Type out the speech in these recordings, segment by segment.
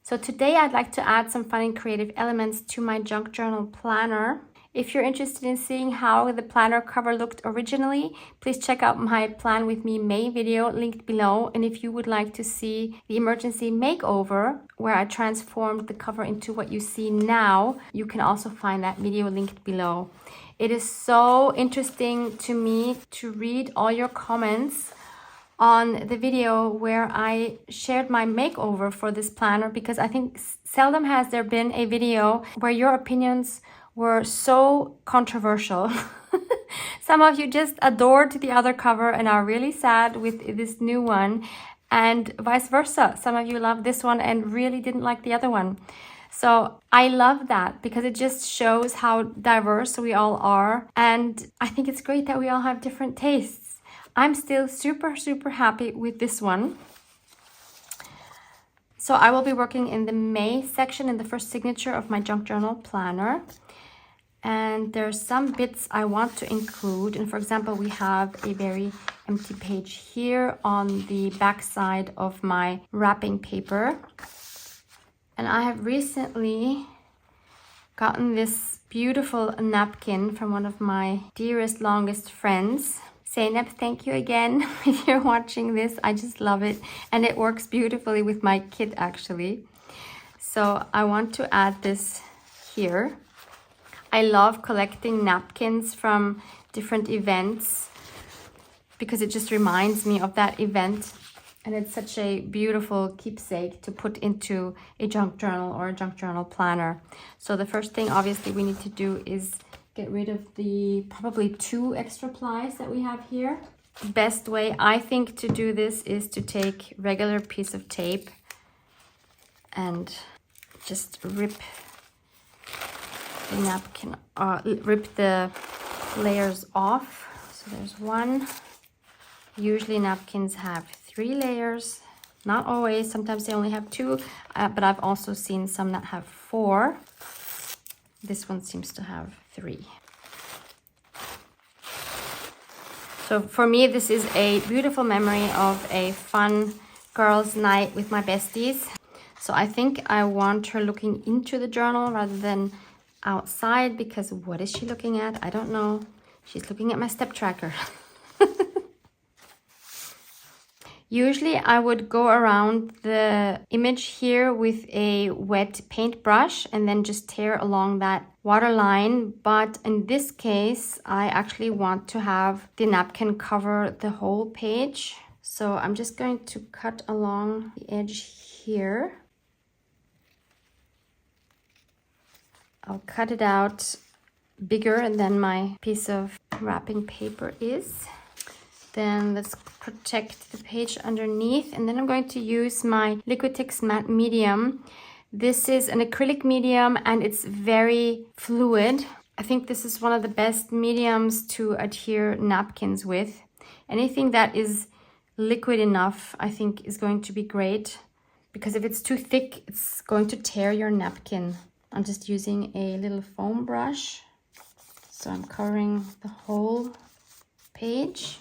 So today I'd like to add some fun and creative elements to my junk journal planner. If you're interested in seeing how the planner cover looked originally, please check out my Plan With Me May video linked below. And if you would like to see the emergency makeover, where I transformed the cover into what you see now, you can also find that video linked below. It is so interesting to me to read all your comments on the video where I shared my makeover for this planner, because I think seldom has there been a video where your opinions were so controversial. Some of you just adored the other cover and are really sad with this new one, and vice versa. Some of you loved this one and really didn't like the other one. So I love that because it just shows how diverse we all are, and I think it's great that we all have different tastes. I'm still super happy with this one. So I will be working in the May section, in the first signature of my junk journal planner. And there's some bits I want to include. And for example, we have a very empty page here on the back side of my wrapping paper. And I have recently gotten this beautiful napkin from one of my dearest, longest friends. Zeynep, thank you again if you're watching this. I just love it. And it works beautifully with my kit, actually. So I want to add this here. I love collecting napkins from different events because it just reminds me of that event. And it's such a beautiful keepsake to put into a junk journal or a junk journal planner. So the first thing obviously we need to do is get rid of the probably 2 extra plies that we have here. The best way I think to do this is to take regular piece of tape and just rip the napkin, rip the layers off. So there's 1. Usually napkins have 3 layers, not always. Sometimes they only have 2, but I've also seen some that have 4. This one seems to have 3. So for me, this is a beautiful memory of a fun girls' night with my besties. So I think I want her looking into the journal rather than outside, because what is she looking at? I don't know. She's looking at my step tracker. Usually I would go around the image here with a wet paintbrush and then just tear along that waterline. But in this case, I actually want to have the napkin cover the whole page. So I'm just going to cut along the edge here. I'll cut it out bigger than my piece of wrapping paper is. Then let's protect the page underneath. And then I'm going to use my Liquitex matte medium. This is an acrylic medium and it's very fluid. I think this is one of the best mediums to adhere napkins with. Anything that is liquid enough, I think, is going to be great, because if it's too thick, it's going to tear your napkin. I'm just using a little foam brush. So I'm covering the whole page.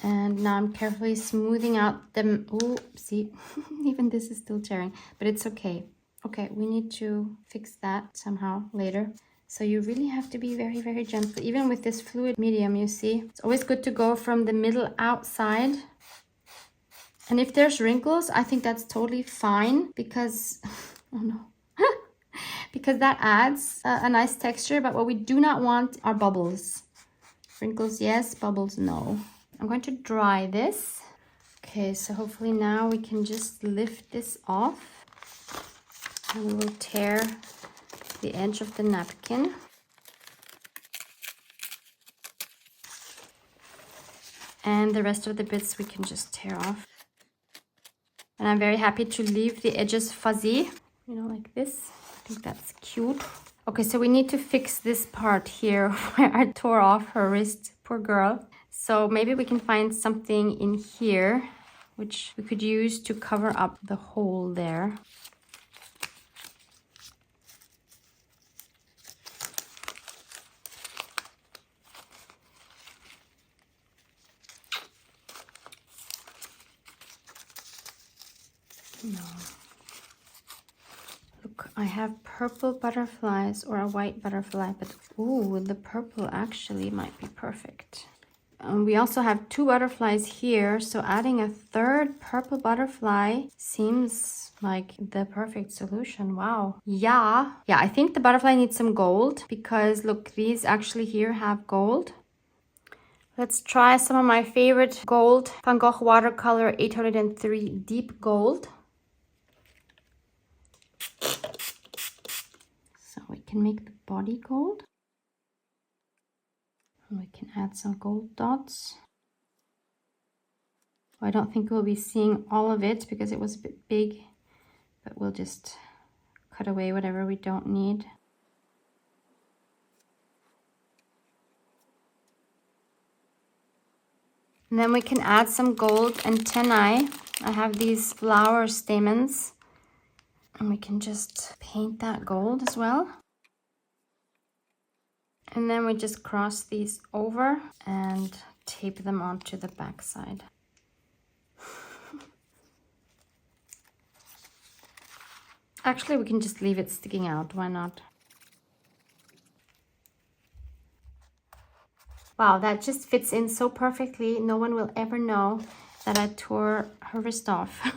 And now I'm carefully smoothing out them. Oh, see, even this is still tearing, but it's okay. Okay, we need to fix that somehow later. So you really have to be very gentle. Even with this fluid medium, you see, it's always good to go from the middle outside. And if there's wrinkles, I think that's totally fine, because, oh no, because that adds a nice texture. But what we do not want are bubbles. Wrinkles, yes, bubbles, no. I'm going to dry this. Okay, so hopefully now we can just lift this off. And we will tear the edge of the napkin. And the rest of the bits we can just tear off. And I'm very happy to leave the edges fuzzy, you know, like this. I think that's cute. Okay, so we need to fix this part here where I tore off her wrist, poor girl. So maybe we can find something in here which we could use to cover up the hole there. No. Look, I have purple butterflies or a white butterfly, but ooh, the purple actually might be perfect. We also have 2 butterflies here, so adding a 3rd purple butterfly seems like the perfect solution. Wow. Yeah, I think the butterfly needs some gold because look, these actually here have gold. Let's try some of my favorite gold Van Gogh watercolor 803 deep gold. So we can make the body gold. And we can add some gold dots. I don't think we'll be seeing all of it because it was a bit big, but we'll just cut away whatever we don't need. And then we can add some gold antennae. I have these flower stamens, and we can just paint that gold as well. And then we just cross these over and tape them onto the back side. Actually, we can just leave it sticking out. Why not? Wow, that just fits in so perfectly. No one will ever know that I tore her wrist off.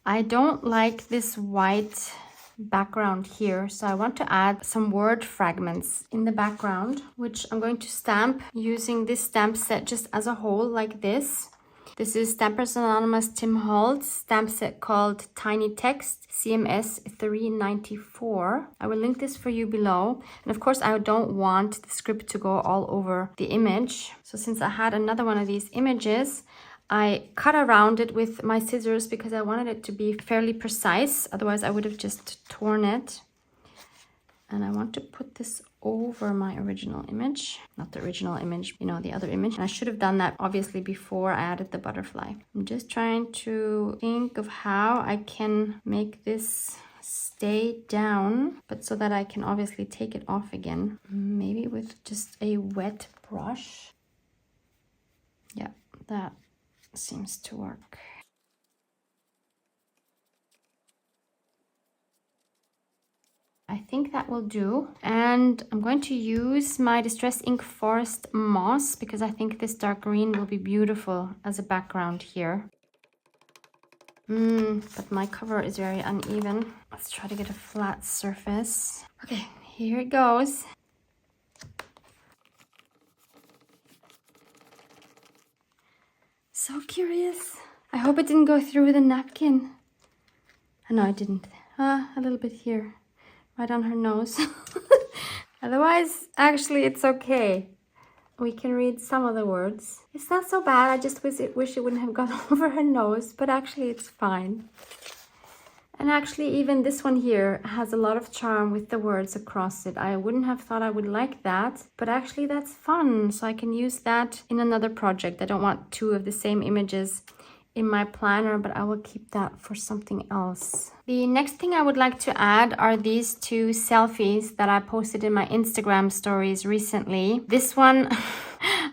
I don't like this white background here, so I want to add some word fragments in the background, which I'm going to stamp using this stamp set just as a whole, like this. This is Stampers Anonymous Tim Holtz stamp set called Tiny Text CMS 394. I will link this for you below. And of course, I don't want the script to go all over the image. So since I had another one of these images, I cut around it with my scissors because I wanted it to be fairly precise. Otherwise, I would have just torn it. And I want to put this over my original image. Not the original image, you know, the other image. And I should have done that obviously before I added the butterfly. I'm just trying to think of how I can make this stay down, but so that I can obviously take it off again. Maybe with just a wet brush. Yeah, that seems to work. I think that will do. And I'm going to use my Distress Ink Forest Moss because I think this dark green will be beautiful as a background here. But my cover is very uneven. Let's try to get a flat surface. Okay, here it goes. So curious. I hope it didn't go through the napkin. No, it didn't. A little bit here. Right on her nose. Otherwise, actually, it's okay. We can read some of the words. It's not so bad. I just wish it wouldn't have gone over her nose, but actually it's fine. And actually, even this one here has a lot of charm with the words across it. I wouldn't have thought I would like that, but actually that's fun. So I can use that in another project. I don't want 2 of the same images in my planner, but I will keep that for something else. The next thing I would like to add are these 2 selfies that I posted in my Instagram stories recently. This one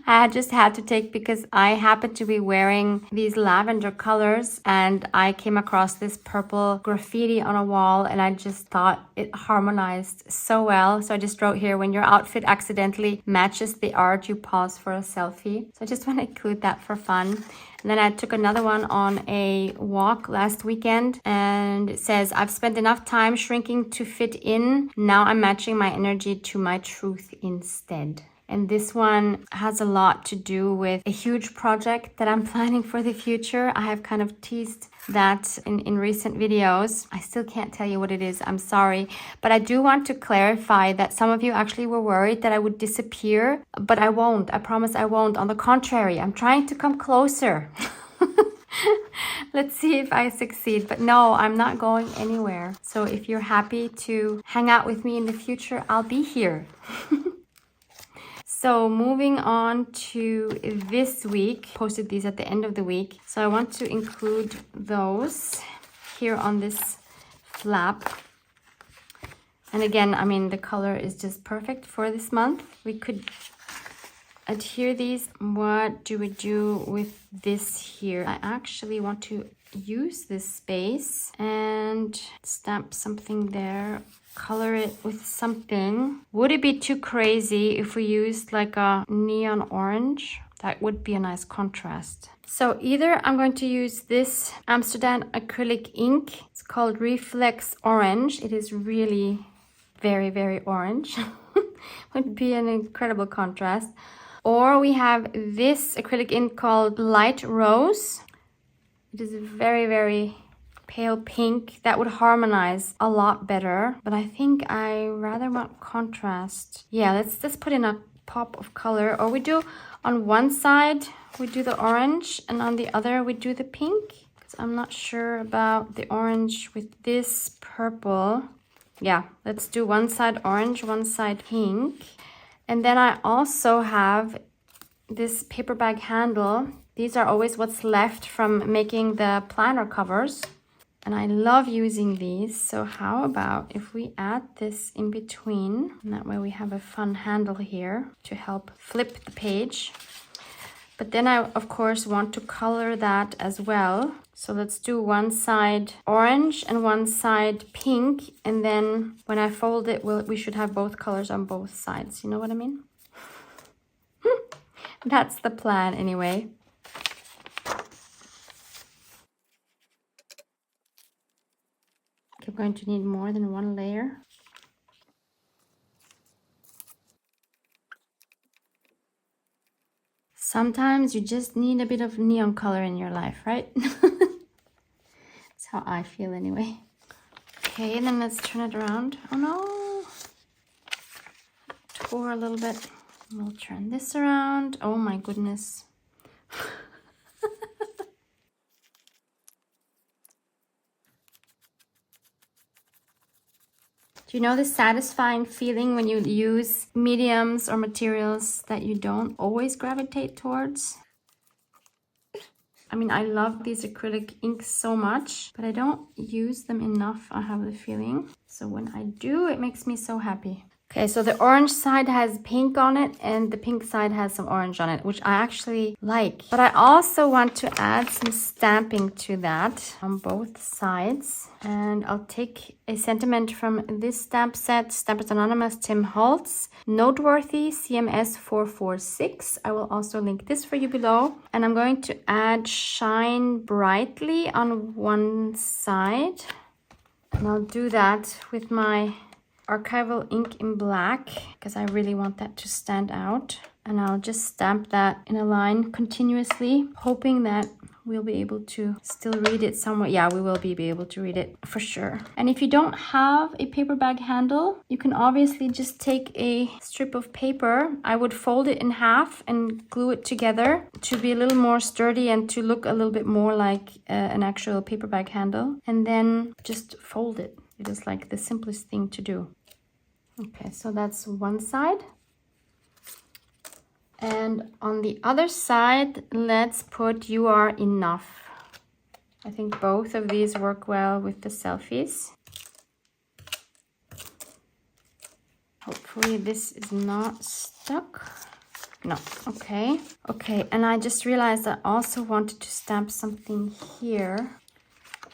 I just had to take because I happen to be wearing these lavender colors and I came across this purple graffiti on a wall and I just thought it harmonized so well. So I just wrote here, when your outfit accidentally matches the art, you pause for a selfie. So I just want to include that for fun. And then I took another one on a walk last weekend and it says, I've spent enough time shrinking to fit in. Now I'm matching my energy to my truth instead. And this one has a lot to do with a huge project that I'm planning for the future. I have kind of teased that in recent videos. I still can't tell you what it is. I'm sorry. But I do want to clarify that some of you actually were worried that I would disappear, but I won't. I promise I won't. On the contrary, I'm trying to come closer. Let's see if I succeed. But no, I'm not going anywhere. So if you're happy to hang out with me in the future, I'll be here. So moving on to this week, posted these at the end of the week. So I want to include those here on this flap. And again, I mean, the color is just perfect for this month. We could adhere these. What do we do with this here? I actually want to use this space and stamp something there, color it with something. Would it be too crazy if we used like a neon orange? That would be a nice contrast. So either I'm going to use this Amsterdam acrylic ink. It's called Reflex Orange. It is really very, very orange. Would be an incredible contrast. Or we have this acrylic ink called Light Rose. It is very, very pale pink. That would harmonize a lot better. But I think I rather want contrast. Yeah, let's put in a pop of color. Or we do on one side, we do the orange, and on the other, we do the pink. Because I'm not sure about the orange with this purple. Yeah, let's do one side orange, one side pink. And then I also have this paper bag handle. These are always what's left from making the planner covers. And I love using these. So how about if we add this in between? And that way we have a fun handle here to help flip the page. But then I, of course, want to color that as well. So let's do one side orange and one side pink. And then when I fold it, we should have both colors on both sides. You know what I mean? That's the plan anyway. You're going to need more than one layer. Sometimes you just need a bit of neon color in your life, right? That's how I feel anyway. Okay, then let's turn it around. Oh no! Tore a little bit. We'll turn this around. Oh my goodness. Do you know the satisfying feeling when you use mediums or materials that you don't always gravitate towards? I mean, I love these acrylic inks so much, but I don't use them enough, I have the feeling. So when I do, it makes me so happy. Okay, so the orange side has pink on it and the pink side has some orange on it, which I actually like. But I also want to add some stamping to that on both sides. And I'll take a sentiment from this stamp set, Stampers Anonymous, Tim Holtz, Noteworthy CMS 446. I will also link this for you below. And I'm going to add Shine Brightly on one side. And I'll do that with my archival ink in black because I really want that to stand out. And I'll just stamp that in a line continuously, hoping that we'll be able to still read it somewhere. Yeah, we will be able to read it for sure. And if you don't have a paper bag handle, you can obviously just take a strip of paper. I would fold it in half and glue it together to be a little more sturdy and to look a little bit more like an actual paper bag handle. And then just fold it. It is like the simplest thing to do. Okay, so that's one side. And on the other side, let's put You Are Enough. I think both of these work well with the selfies. Hopefully this is not stuck. No, okay. Okay, and I just realized I also wanted to stamp something here.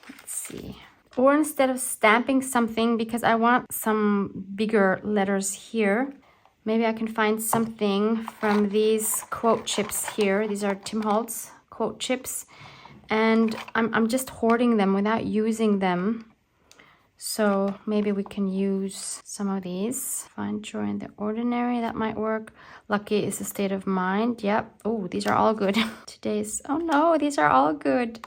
Let's see. Or instead of stamping something, because I want some bigger letters here, maybe I can find something from these quote chips here. These are Tim Holtz quote chips. And I'm just hoarding them without using them. So maybe we can use some of these. Find joy in the ordinary, that might work. Lucky is a state of mind. Yep. Oh, these are all good. Today's, oh no, these are all good.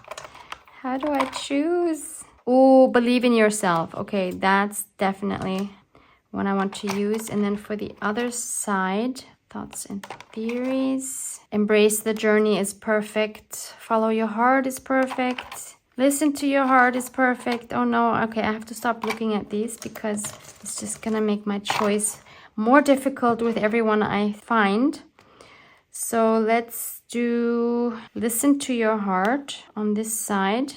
How do I choose? Oh, believe in yourself. Okay, that's definitely one I want to use. And then for the other side, thoughts and theories. Embrace the journey is perfect. Follow your heart is perfect. Listen to your heart is perfect. Oh no, okay, I have to stop looking at these because it's just gonna make my choice more difficult with everyone I find. So let's do Listen to Your Heart on this side.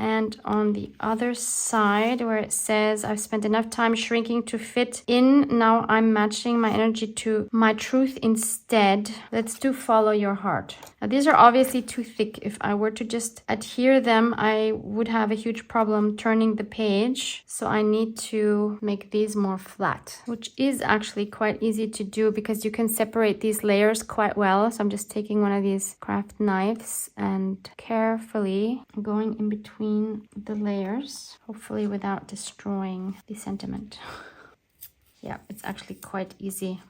And on the other side where it says, I've spent enough time shrinking to fit in, now I'm matching my energy to my truth instead. Let's do follow your heart. Now these are obviously too thick. If I were to just adhere them, I would have a huge problem turning the page. So I need to make these more flat, which is actually quite easy to do because you can separate these layers quite well. So I'm just taking one of these craft knives and carefully going in between the layers, hopefully without destroying the sentiment. Yeah, it's actually quite easy.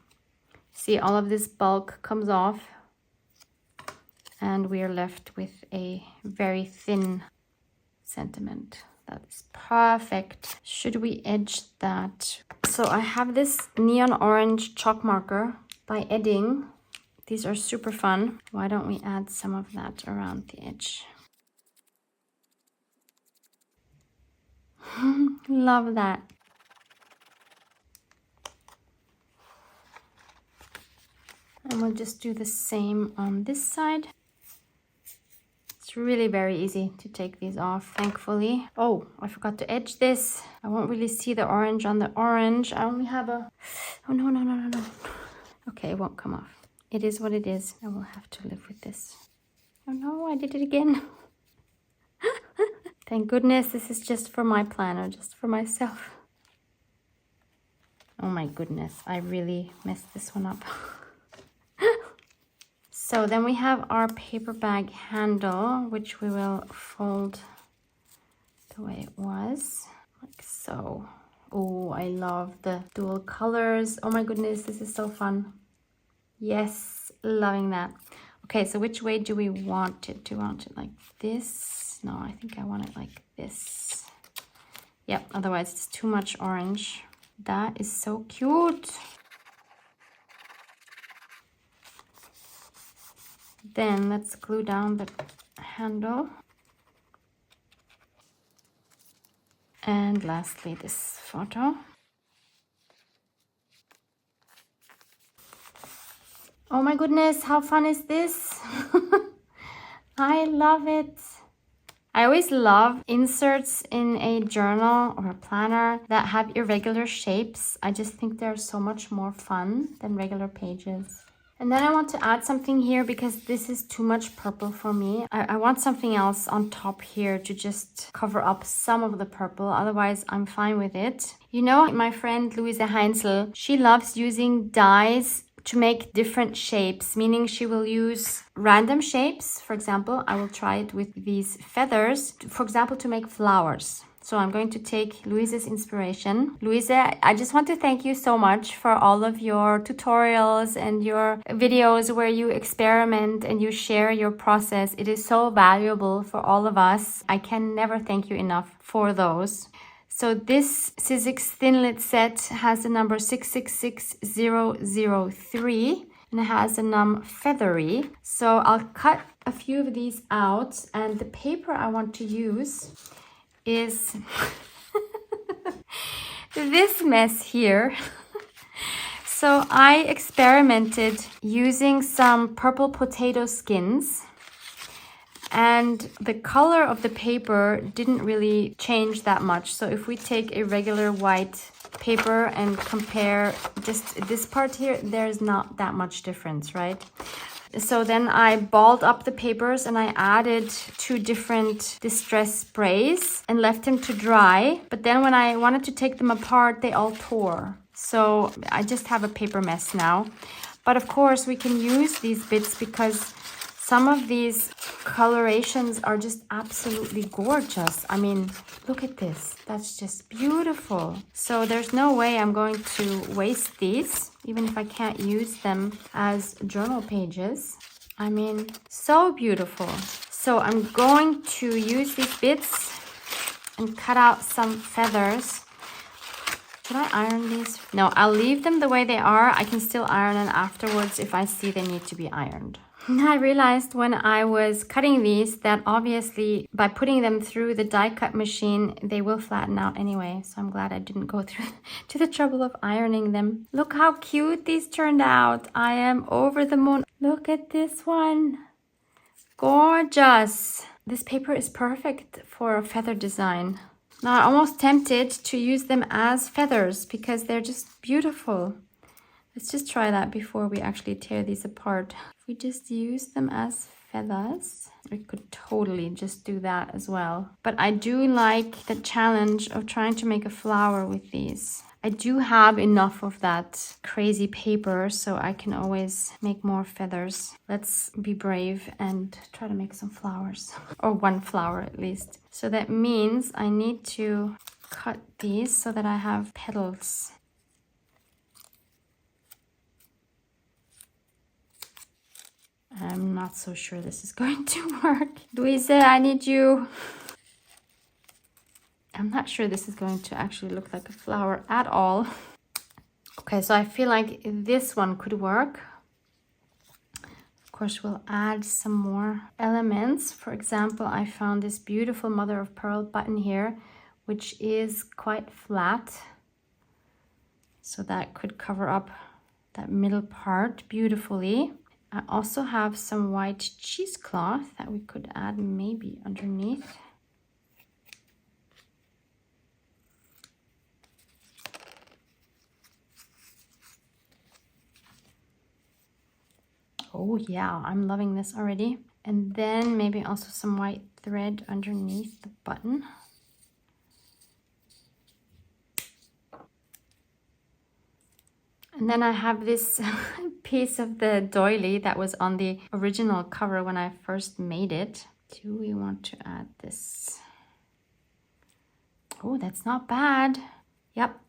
See, all of this bulk comes off and we are left with a very thin sentiment. That is perfect. Should we edge that? So I have this neon orange chalk marker by Edding. These are super fun. Why don't we add some of that around the edge? Love that. And we'll just do the same on this side. It's really very easy to take these off, thankfully. Oh, I forgot to edge this. I won't really see the orange on the orange. I only have a... Oh, no. Okay, it won't come off. It is what it is. I will have to live with this. Oh no, I did it again. Thank goodness this is just for my planner, just for myself. Oh my goodness, I really messed this one up. So then we have our paper bag handle, which we will fold the way it was, like so. Oh, I love the dual colors. Oh my goodness, this is so fun. Yes, loving that. Okay, so which way do we want it? Do we want it like this? No, I think I want it like this. Yep, otherwise it's too much orange. That is so cute. Then let's glue down the handle. And lastly, this photo. Oh my goodness, how fun is this? I love it. I always love inserts in a journal or a planner that have irregular shapes. I just think they're so much more fun than regular pages. And then I want to add something here because this is too much purple for me. I want something else on top here to just cover up some of the purple. Otherwise, I'm fine with it. You know, my friend Louise Heinzel, she loves using dyes to make different shapes, meaning she will use random shapes. For example, I will try it with these feathers, for example, to make flowers. So I'm going to take Louise's inspiration. Louise, I just want to thank you so much for all of your tutorials and your videos where you experiment and you share your process. It is so valuable for all of us. I can never thank you enough for those. So this Sizzix Thinlit set has the number 666003 and it has a num feathery. So I'll cut a few of these out, and the paper I want to use is this mess here. So I experimented using some purple potato skins, and the color of the paper didn't really change that much. So if we take a regular white paper and compare just this part here, there's not that much difference, right? So then I balled up the papers and I added 2 different distress sprays and left them to dry. But then when I wanted to take them apart, they all tore. So I just have a paper mess now. But of course we can use these bits because some of these colorations are just absolutely gorgeous. I mean, look at this. That's just beautiful. So there's no way I'm going to waste these, even if I can't use them as journal pages. I mean, so beautiful. So I'm going to use these bits and cut out some feathers. Should I iron these? No, I'll leave them the way they are. I can still iron them afterwards if I see they need to be ironed. I realized when I was cutting these that obviously by putting them through the die cut machine, they will flatten out anyway. So I'm glad I didn't go through to the trouble of ironing them. Look how cute these turned out. I am over the moon. Look at this one. Gorgeous. this paper is perfect for a feather design. Now I'm almost tempted to use them as feathers because they're just beautiful. Let's just try that before we actually tear these apart. If we just use them as feathers, we could totally just do that as well. But I do like the challenge of trying to make a flower with these. I do have enough of that crazy paper, so I can always make more feathers. Let's be brave and try to make some flowers, or one flower at least. So that means I need to cut these so that I have petals. I'm not so sure this is going to work. Louise, I need you. I'm not sure this is going to actually look like a flower at all. Okay, so I feel like this one could work. Of course, we'll add some more elements. For example, I found this beautiful mother of pearl button here, which is quite flat. So that could cover up that middle part beautifully. I also have some white cheesecloth that we could add maybe underneath. Oh yeah, I'm loving this already. And then maybe also some white thread underneath the button. And then I have this piece of the doily that was on the original cover when I first made it. Do we want to add this? Oh, that's not bad. Yep.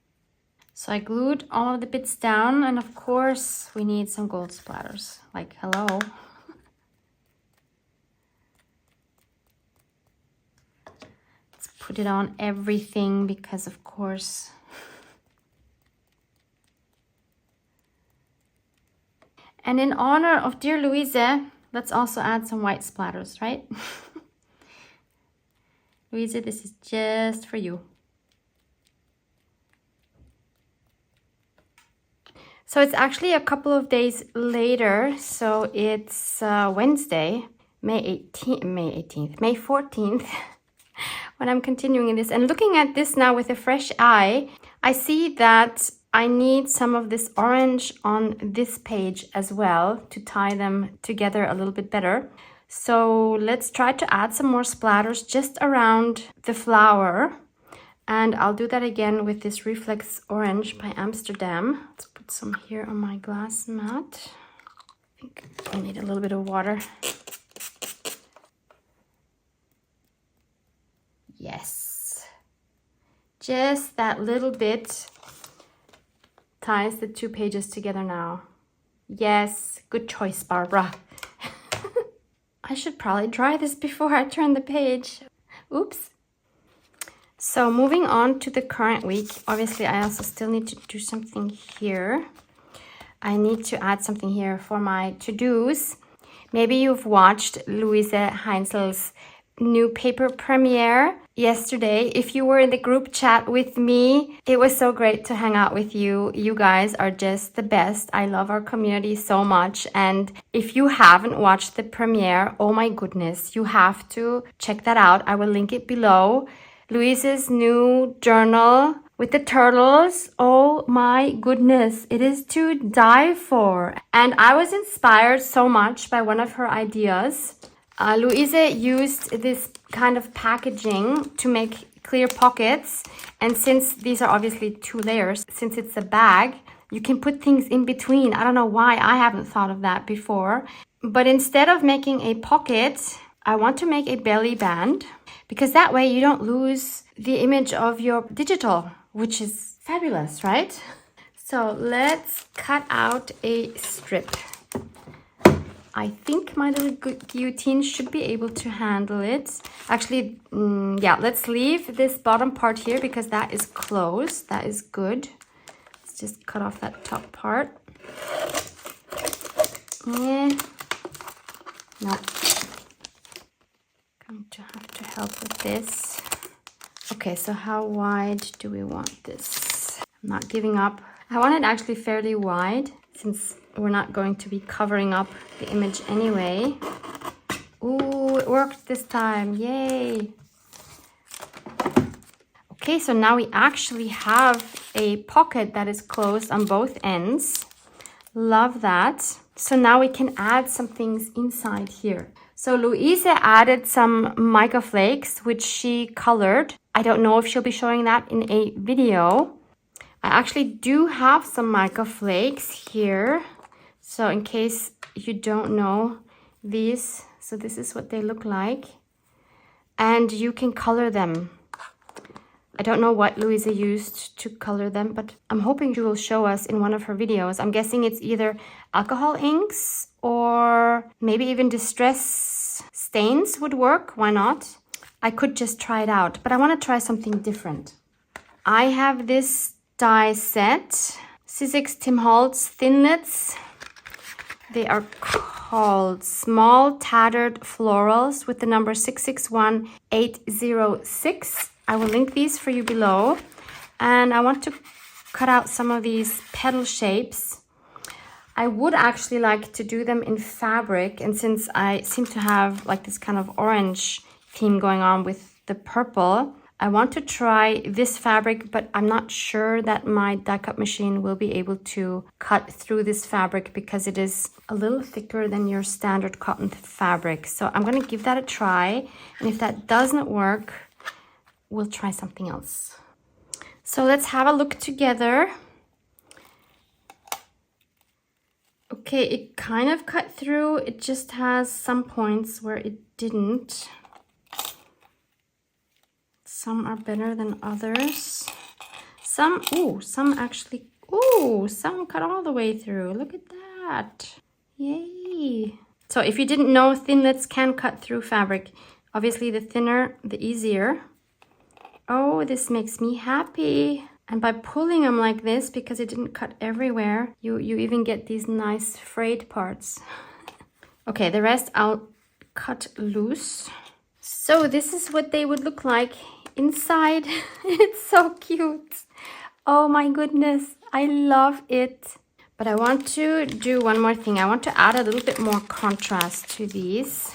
So I glued all of the bits down, and of course we need some gold splatters. Like, hello. Let's put it on everything because of course. And in honor of dear Louise, let's also add some white splatters, right? Louise, this is just for you. So it's actually a couple of days later, so it's Wednesday, May 14th, when I'm continuing this. And looking at this now with a fresh eye, I see that I need some of this orange on this page as well to tie them together a little bit better. So let's try to add some more splatters just around the flower. And I'll do that again with this Reflex Orange by Amsterdam. Let's put some here on my glass mat. I think I need a little bit of water. Yes. Just that little bit ties the two pages together now. Yes, good choice, Barbara. I should probably dry this before I turn the page. Oops. So moving on to the current week, obviously I also still need to do something here. I need to add something here for my to-dos. Maybe you've watched Louise Heinzel's new paper premiere yesterday. If you were in the group chat with me, it was so great to hang out with you. You guys are just the best. I love our community so much. And if you haven't watched the premiere, oh my goodness, you have to check that out. I will link it below. Louise's new journal with the turtles. Oh my goodness, it is to die for. And I was inspired so much by one of her ideas. Louise used this kind of packaging to make clear pockets. And since these are obviously 2 layers, since it's a bag, you can put things in between. I don't know why I haven't thought of that before. But instead of making a pocket, I want to make a belly band, because that way you don't lose the image of your digital, which is fabulous, right? So let's cut out a strip. I think my little guillotine should be able to handle it. Actually, yeah, let's leave this bottom part here because that is closed. That is good. Let's just cut off that top part. Yeah. No. Going to have to help with this. Okay, so how wide do we want this? I'm not giving up. I want it actually fairly wide since we're not going to be covering up the image anyway. Ooh, worked this time. Yay. Okay, so now we actually have a pocket that is closed on both ends. Love that. So now we can add some things inside here. So Louise added some mica flakes, which she colored. I don't know if she'll be showing that in a video. I actually do have some mica flakes here. So in case you don't know these, so this is what they look like. And you can color them. I don't know what Louisa used to color them, but I'm hoping she will show us in one of her videos. I'm guessing it's either alcohol inks or maybe even distress stains would work. Why not? I could just try it out, but I want to try something different. I have this die set, Sizzix Tim Holtz Thinlits. They are called Small Tattered Florals with the number 661806. I will link these for you below. And I want to cut out some of these petal shapes. I would actually like to do them in fabric. And since I seem to have like this kind of orange theme going on with the purple, I want to try this fabric, but I'm not sure that my die cut machine will be able to cut through this fabric because it is a little thicker than your standard cotton fabric. So I'm going to give that a try. And if that doesn't work, we'll try something else. So let's have a look together. Okay, it kind of cut through. It just has some points where it didn't. Some are better than others. Some actually, some cut all the way through. Look at that. Yay. So if you didn't know, thinlits can cut through fabric. Obviously, the thinner, the easier. Oh, this makes me happy. And by pulling them like this, because it didn't cut everywhere, you even get these nice frayed parts. Okay, the rest I'll cut loose. So this is what they would look like inside. It's so cute. Oh my goodness, I love it. But I want to do one more thing. I want to add a little bit more contrast to these.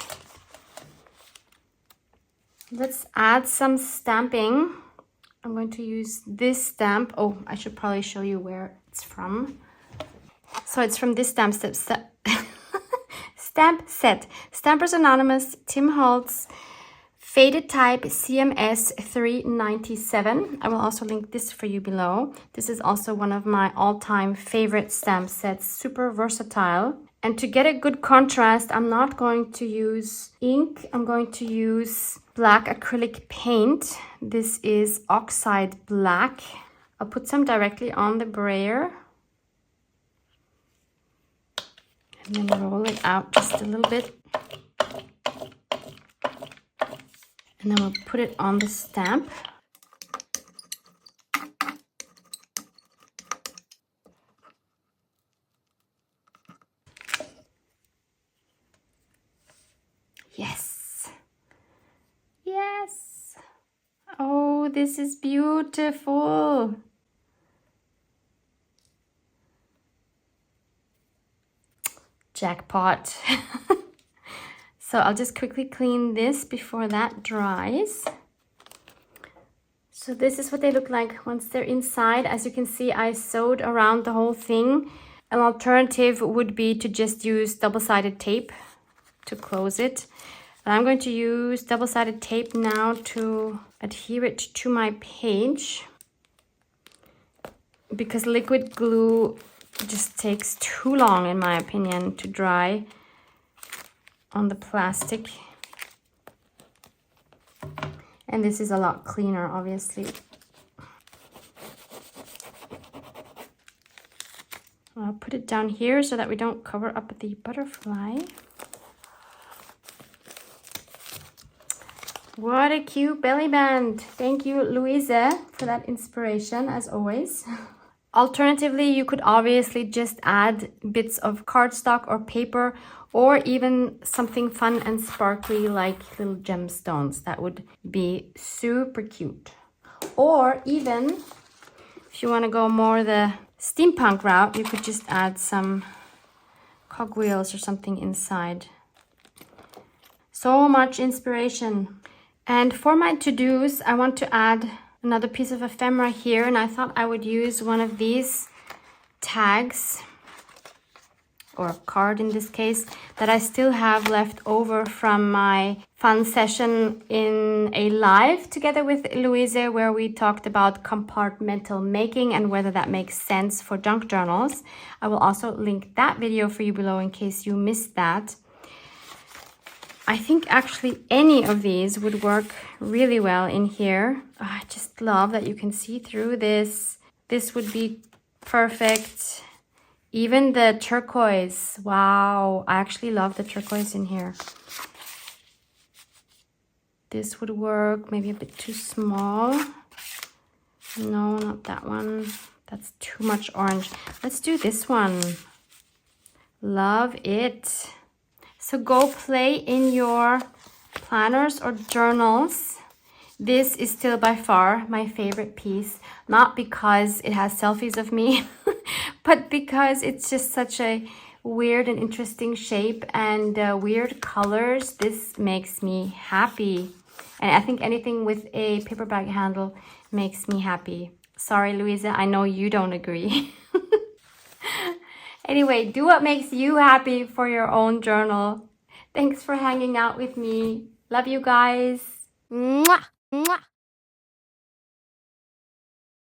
Let's add some stamping. I'm going to use this stamp. Oh, I should probably show you where it's from. So it's from this stamp set. Stampers Anonymous, Tim Holtz, Faded Type CMS 397. I will also link this for you below. This is also one of my all-time favorite stamp sets, super versatile. And to get a good contrast, I'm not going to use ink. I'm going to use black acrylic paint. This is Oxide Black. I'll put some directly on the brayer. And then roll it out just a little bit. And then we'll put it on the stamp. Yes. Yes. Oh, this is beautiful. Jackpot. So I'll just quickly clean this before that dries. So this is what they look like once they're inside. As you can see, I sewed around the whole thing. An alternative would be to just use double-sided tape to close it. But I'm going to use double-sided tape now to adhere it to my page, because liquid glue just takes too long, in my opinion, to dry on the plastic. And this is a lot cleaner, obviously. I'll put it down here so that we don't cover up the butterfly. What a cute belly band. Thank you, Louisa, for that inspiration, as always. Alternatively, you could obviously just add bits of cardstock or paper, or even something fun and sparkly like little gemstones. That would be super cute. Or even, if you want to go more the steampunk route, you could just add some cogwheels or something inside. So much inspiration. And for my to-dos, I want to add another piece of ephemera here, and I thought I would use one of these tags, or a card in this case, that I still have left over from my fun session in a live together with Louise, where we talked about compartmental making and whether that makes sense for junk journals. I will also link that video for you below in case you missed that. I think actually any of these would work really well in here. Oh, I just love that you can see through this. This would be perfect. Even the turquoise. Wow, I actually love the turquoise in here. This would work, maybe a bit too small. No, not that one. That's too much orange. Let's do this one. Love it. So go play in your planners or journals. This is still by far my favorite piece, not because it has selfies of me, but because it's just such a weird and interesting shape and weird colors. This makes me happy. And I think anything with a paper bag handle makes me happy. Sorry, Louisa, I know you don't agree. Anyway, do what makes you happy for your own journal. Thanks for hanging out with me. Love you guys. Mwah! Mwah!